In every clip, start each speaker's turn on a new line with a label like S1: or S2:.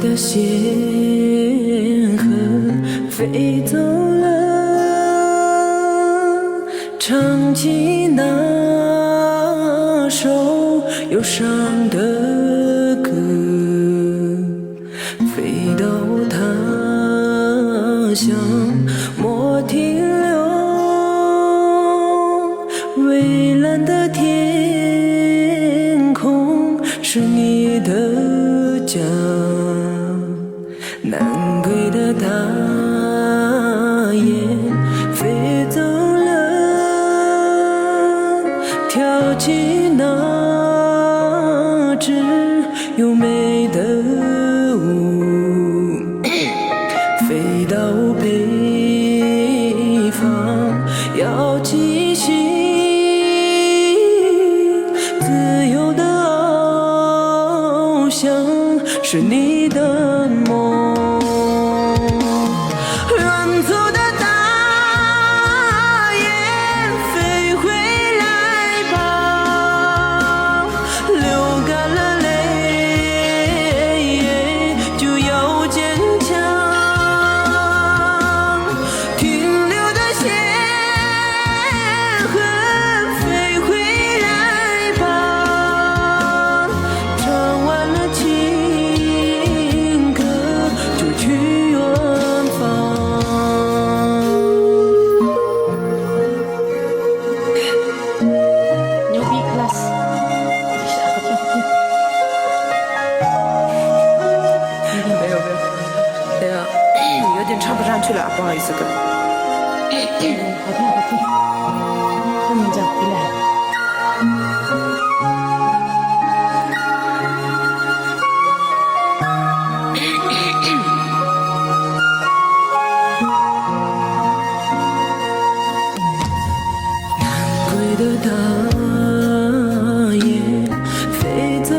S1: 的线痕飞走了，唱起那首忧伤的歌，飞到他乡莫停留。蔚蓝的天空是你的家，南归的大雁飞走了，跳起那支优美的舞，飞到北方要栖息，自由的翱翔是你的梦。远走的大雁飞回来吧，流干了泪就要坚强，停留的线痕飞回来吧，唱完了情歌就去远方。
S2: 牛逼 class，
S1: 没有，那个有点唱不上去了，不好意思哥。
S2: 好听好听，后面再回来。
S1: 归的大雁飞走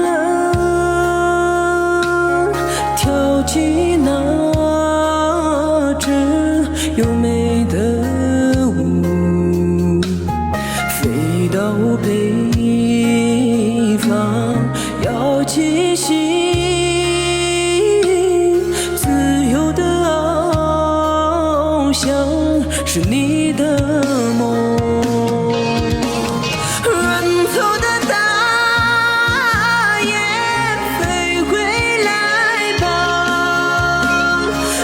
S1: 了，跳起那支优美的舞，飞到北方要栖息，自由的翱翔是你的梦。远走的大雁飞回来吧，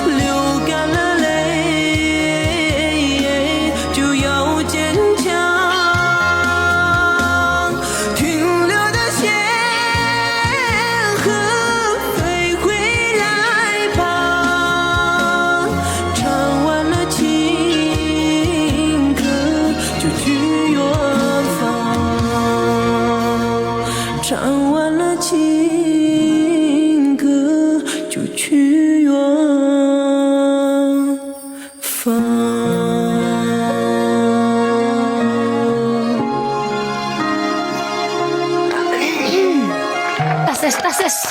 S1: 流干了泪就要坚强，停留的线痕飞回来吧，唱完了情歌就去远方，唱完了情歌就去远方。
S2: 大 ses，大 ses。